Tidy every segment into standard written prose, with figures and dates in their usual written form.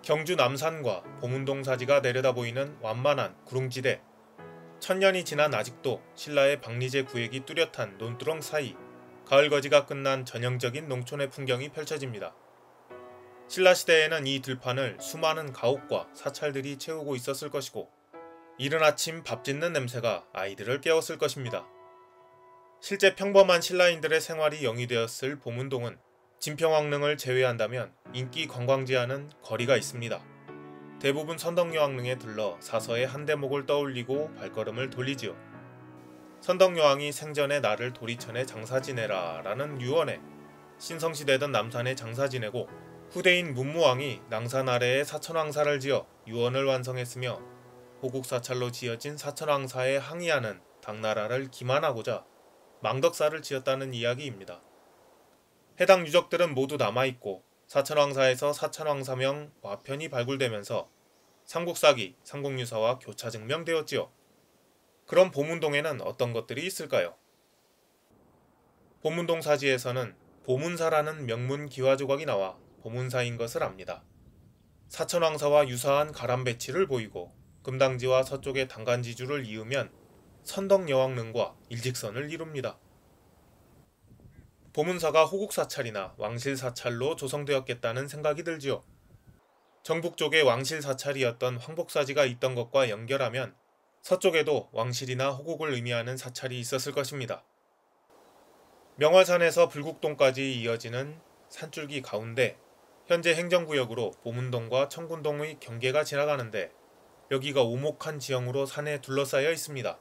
경주 남산과 보문동 사지가 내려다보이는 완만한 구릉지대. 천년이 지난 아직도 신라의 박리제 구획이 뚜렷한 논두렁 사이 가을거지가 끝난 전형적인 농촌의 풍경이 펼쳐집니다. 신라시대에는 이 들판을 수많은 가옥과 사찰들이 채우고 있었을 것이고 이른 아침 밥 짓는 냄새가 아이들을 깨웠을 것입니다. 실제 평범한 신라인들의 생활이 영위되었을 보문동은 진평왕릉을 제외한다면 인기 관광지와는 거리가 있습니다. 대부분 선덕여왕릉에 들러 사서의 한 대목을 떠올리고 발걸음을 돌리지요. 선덕여왕이 생전에 나를 도리천에 장사 지내라 라는 유언에 신성시되던 남산에 장사 지내고 후대인 문무왕이 낭산 아래에 사천왕사를 지어 유언을 완성했으며 호국사찰로 지어진 사천왕사에 항의하는 당나라를 기만하고자 망덕사를 지었다는 이야기입니다. 해당 유적들은 모두 남아있고 사천왕사에서 사천왕사명 와편이 발굴되면서 삼국사기, 삼국유사와 교차 증명되었지요. 그럼 보문동에는 어떤 것들이 있을까요? 보문동 사지에서는 보문사라는 명문 기와조각이 나와 보문사인 것을 압니다. 사천왕사와 유사한 가람배치를 보이고 금당지와 서쪽의 단간지주를 이으면 선덕여왕릉과 일직선을 이룹니다. 보문사가 호국사찰이나 왕실사찰로 조성되었겠다는 생각이 들지요. 정북쪽에 왕실사찰이었던 황복사지가 있던 것과 연결하면 서쪽에도 왕실이나 호국을 의미하는 사찰이 있었을 것입니다. 명월산에서 불국동까지 이어지는 산줄기 가운데 현재 행정구역으로 보문동과 청군동의 경계가 지나가는데 여기가 오목한 지형으로 산에 둘러싸여 있습니다.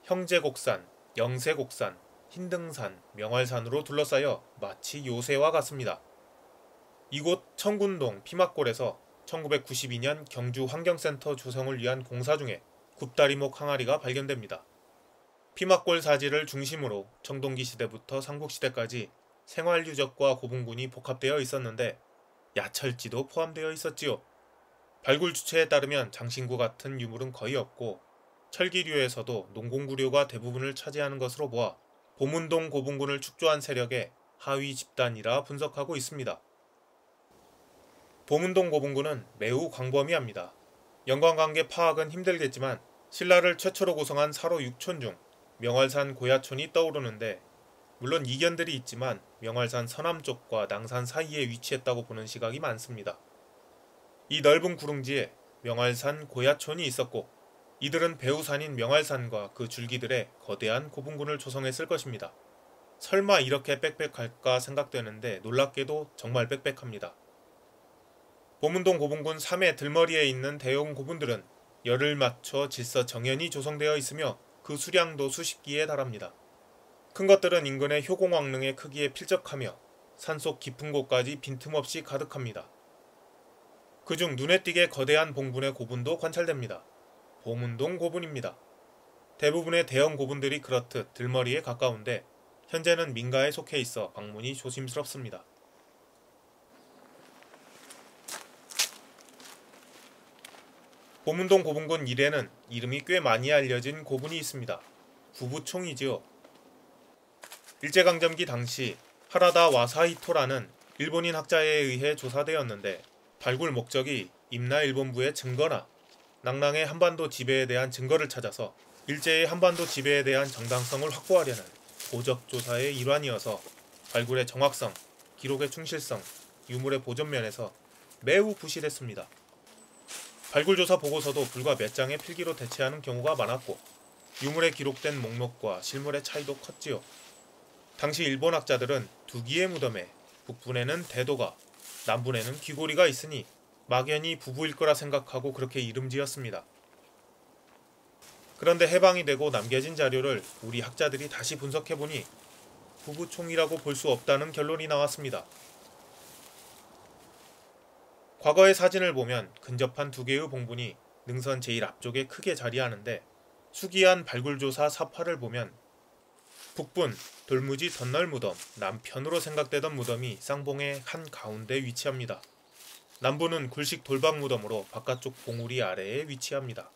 형제곡산, 영세곡산, 흰등산, 명월산으로 둘러싸여 마치 요새와 같습니다. 이곳 청군동 피막골에서 1992년 경주 환경센터 조성을 위한 공사 중에 굽다리목 항아리가 발견됩니다. 피막골 사지를 중심으로 청동기 시대부터 삼국시대까지 생활유적과 고분군이 복합되어 있었는데 야철지도 포함되어 있었지요. 발굴 주체에 따르면 장신구 같은 유물은 거의 없고 철기류에서도 농공구류가 대부분을 차지하는 것으로 보아 보문동 고분군을 축조한 세력의 하위 집단이라 분석하고 있습니다. 보문동 고분군은 매우 광범위합니다. 연관관계 파악은 힘들겠지만 신라를 최초로 구성한 사로 6촌 중 명월산 고야촌이 떠오르는데 물론 이견들이 있지만 명월산 서남쪽과 낭산 사이에 위치했다고 보는 시각이 많습니다. 이 넓은 구릉지에 명월산 고야촌이 있었고 이들은 배후산인 명월산과 그 줄기들의 거대한 고분군을 조성했을 것입니다. 설마 이렇게 빽빽할까 생각되는데 놀랍게도 정말 빽빽합니다. 보문동 고분군 3의 들머리에 있는 대형 고분들은 열을 맞춰 질서 정연히 조성되어 있으며 그 수량도 수십 기에 달합니다. 큰 것들은 인근의 효공왕릉의 크기에 필적하며 산속 깊은 곳까지 빈틈없이 가득합니다. 그중 눈에 띄게 거대한 봉분의 고분도 관찰됩니다. 보문동 고분입니다. 대부분의 대형 고분들이 그렇듯 들머리에 가까운데 현재는 민가에 속해 있어 방문이 조심스럽습니다. 보문동 고분군 일에는 이름이 꽤 많이 알려진 고분이 있습니다. 부부총이지요. 일제강점기 당시 하라다 와사히토라는 일본인 학자에 의해 조사되었는데 발굴 목적이 임나 일본부의 증거나 낭랑의 한반도 지배에 대한 증거를 찾아서 일제의 한반도 지배에 대한 정당성을 확보하려는 고적 조사의 일환이어서 발굴의 정확성, 기록의 충실성, 유물의 보존 면에서 매우 부실했습니다. 발굴조사 보고서도 불과 몇 장의 필기로 대체하는 경우가 많았고 유물에 기록된 목록과 실물의 차이도 컸지요. 당시 일본 학자들은 두기의 무덤에 북분에는 대도가, 남분에는 귀고리가 있으니 막연히 부부일 거라 생각하고 그렇게 이름 지었습니다. 그런데 해방이 되고 남겨진 자료를 우리 학자들이 다시 분석해보니 부부총이라고 볼 수 없다는 결론이 나왔습니다. 과거의 사진을 보면 근접한 두 개의 봉분이 능선 제일 앞쪽에 크게 자리하는데 수기한 발굴조사 사파를 보면 북분, 돌무지 덧널 무덤, 남편으로 생각되던 무덤이 쌍봉의 한가운데 위치합니다. 남부는 굴식 돌박 무덤으로 바깥쪽 봉우리 아래에 위치합니다.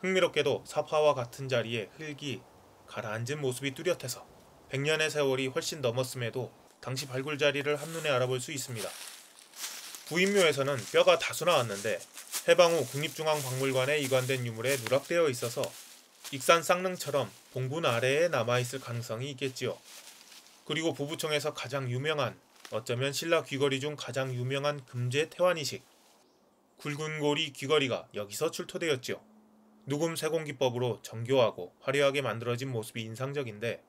흥미롭게도 사파와 같은 자리에 흙이 가라앉은 모습이 뚜렷해서 100년의 세월이 훨씬 넘었음에도 당시 발굴 자리를 한눈에 알아볼 수 있습니다. 부인묘에서는 뼈가 다수 나왔는데 해방 후 국립중앙박물관에 이관된 유물에 누락되어 있어서 익산 쌍릉처럼 봉분 아래에 남아있을 가능성이 있겠지요. 그리고 부부총에서 가장 유명한, 어쩌면 신라 귀걸이 중 가장 유명한 금제 태환이식 굵은고리 귀걸이가 여기서 출토되었지요. 누금 세공기법으로 정교하고 화려하게 만들어진 모습이 인상적인데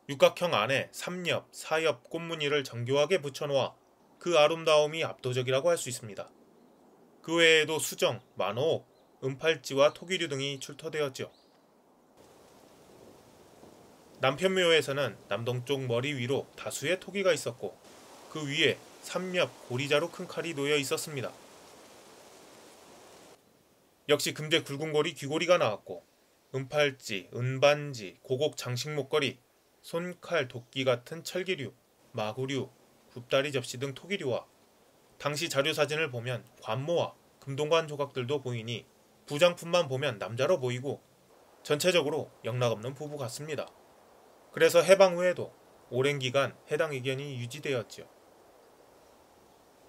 육각형 안에 3옆, 4옆 꽃무늬를 정교하게 붙여놓아 그 아름다움이 압도적이라고 할 수 있습니다. 그 외에도 수정, 만호옥, 은팔찌와 토기류 등이 출토되었죠. 남편묘에서는 남동쪽 머리 위로 다수의 토기가 있었고 그 위에 3옆 고리자루 큰 칼이 놓여 있었습니다. 역시 금제 굵은고리 귀고리가 나왔고 은팔찌, 은반지, 고곡 장식 목걸이, 손칼, 도끼 같은 철기류, 마구류, 굽다리 접시 등 토기류와 당시 자료사진을 보면 관모와 금동관 조각들도 보이니 부장품만 보면 남자로 보이고 전체적으로 영락없는 부부 같습니다. 그래서 해방 후에도 오랜 기간 해당 의견이 유지되었지요.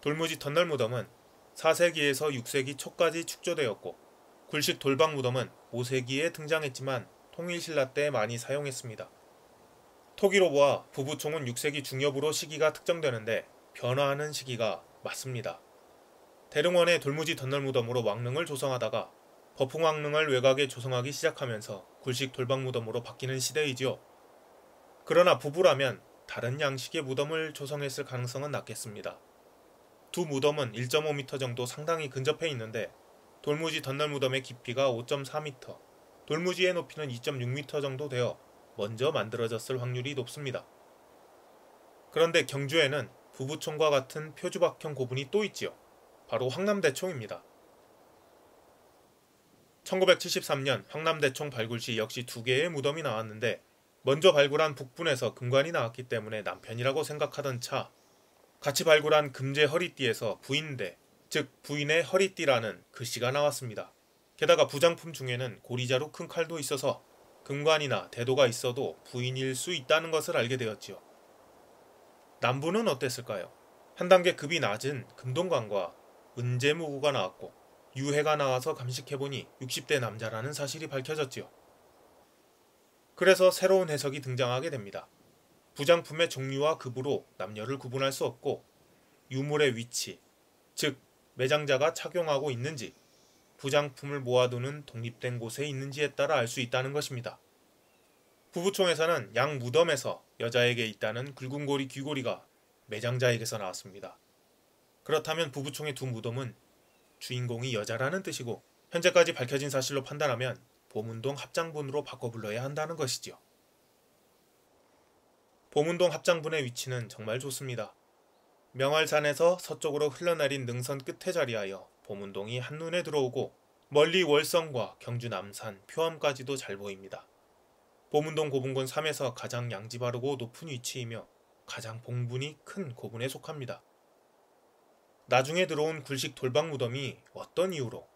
돌무지 터널 무덤은 4세기에서 6세기 초까지 축조되었고 굴식 돌방 무덤은 5세기에 등장했지만 통일신라 때 많이 사용했습니다. 토기로 보아 부부총은 6세기 중엽으로 시기가 특정되는데 변화하는 시기가 맞습니다. 대릉원의 돌무지 덧널 무덤으로 왕릉을 조성하다가 버풍왕릉을 외곽에 조성하기 시작하면서 굴식 돌방 무덤으로 바뀌는 시대이지요. 그러나 부부라면 다른 양식의 무덤을 조성했을 가능성은 낮겠습니다. 두 무덤은 1.5m 정도 상당히 근접해 있는데 돌무지 덧널 무덤의 깊이가 5.4m, 돌무지의 높이는 2.6m 정도 되어 먼저 만들어졌을 확률이 높습니다. 그런데 경주에는 부부총과 같은 표주박형 고분이 또 있지요. 바로 황남대총입니다. 1973년 황남대총 발굴 시 역시 두 개의 무덤이 나왔는데 먼저 발굴한 북분에서 금관이 나왔기 때문에 남편이라고 생각하던 차 같이 발굴한 금제 허리띠에서 부인대, 즉 부인의 허리띠라는 글씨가 나왔습니다. 게다가 부장품 중에는 고리자루 큰 칼도 있어서 금관이나 대도가 있어도 부인일 수 있다는 것을 알게 되었지요. 남부는 어땠을까요? 한 단계 급이 낮은 금동관과 은제무구가 나왔고 유해가 나와서 감식해보니 60대 남자라는 사실이 밝혀졌지요. 그래서 새로운 해석이 등장하게 됩니다. 부장품의 종류와 급으로 남녀를 구분할 수 없고 유물의 위치, 즉 매장자가 착용하고 있는지 부장품을 모아두는 독립된 곳에 있는지에 따라 알 수 있다는 것입니다. 부부총에서는 양 무덤에서 여자에게 있다는 굵은고리 귀고리가 매장자에게서 나왔습니다. 그렇다면 부부총의 두 무덤은 주인공이 여자라는 뜻이고 현재까지 밝혀진 사실로 판단하면 보문동 합장분으로 바꿔 불러야 한다는 것이지요. 보문동 합장분의 위치는 정말 좋습니다. 명월산에서 서쪽으로 흘러내린 능선 끝에 자리하여 보문동이 한눈에 들어오고 멀리 월성과 경주 남산, 표암까지도 잘 보입니다. 보문동 고분군 3에서 가장 양지 바르고 높은 위치이며 가장 봉분이 큰 고분에 속합니다. 나중에 들어온 굴식 돌방 무덤이 어떤 이유로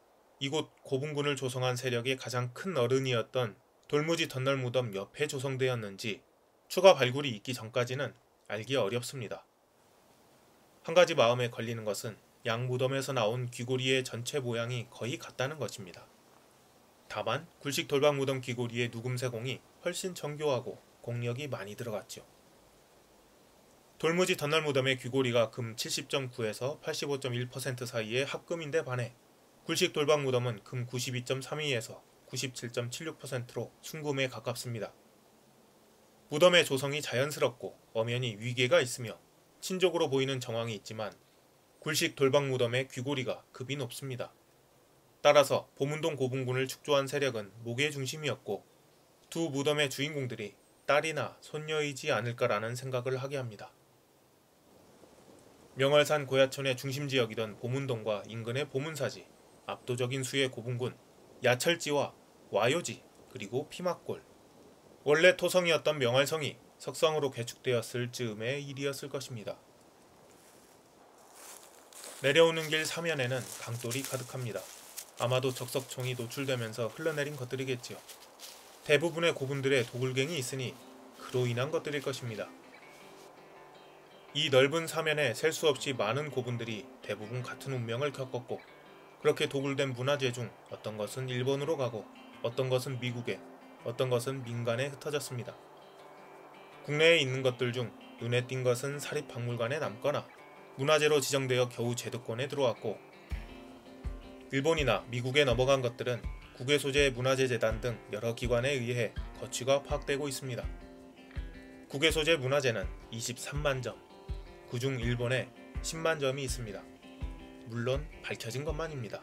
이곳 고분군을 조성한 세력의 가장 큰 어른이었던 돌무지 덧널 무덤 옆에 조성되었는지 추가 발굴이 있기 전까지는 알기 어렵습니다. 한 가지 마음에 걸리는 것은 양 무덤에서 나온 귀고리의 전체 모양이 거의 같다는 것입니다. 다만 굴식 돌방 무덤 귀고리의 누금세공이 훨씬 정교하고 공력이 많이 들어갔죠. 돌무지 덧널 무덤의 귀고리가 금 70.9에서 85.1% 사이의 합금인데 반해 굴식 돌방 무덤은 금 92.32에서 97.76%로 순금에 가깝습니다. 무덤의 조성이 자연스럽고 엄연히 위계가 있으며 친족으로 보이는 정황이 있지만 굴식 돌방 무덤의 귀고리가 급이 높습니다. 따라서 보문동 고분군을 축조한 세력은 목의 중심이었고 두 무덤의 주인공들이 딸이나 손녀이지 않을까라는 생각을 하게 합니다. 명월산 고야천의 중심지역이던 보문동과 인근의 보문사지, 압도적인 수의 고분군, 야철지와 와요지, 그리고 피막골. 원래 토성이었던 명월성이 석성으로 개축되었을 즈음의 일이었을 것입니다. 내려오는 길 사면에는 강돌이 가득합니다. 아마도 적석총이 노출되면서 흘러내린 것들이겠지요. 대부분의 고분들의 도굴갱이 있으니 그로 인한 것들일 것입니다. 이 넓은 사면에 셀 수 없이 많은 고분들이 대부분 같은 운명을 겪었고, 그렇게 도굴된 문화재 중 어떤 것은 일본으로 가고 어떤 것은 미국에, 어떤 것은 민간에 흩어졌습니다. 국내에 있는 것들 중 눈에 띈 것은 사립박물관에 남거나 문화재로 지정되어 겨우 제도권에 들어왔고, 일본이나 미국에 넘어간 것들은 국외소재 문화재재단 등 여러 기관에 의해 거취가 파악되고 있습니다. 국외소재 문화재는 23만 점, 그중 일본에 10만 점이 있습니다. 물론 밝혀진 것만입니다.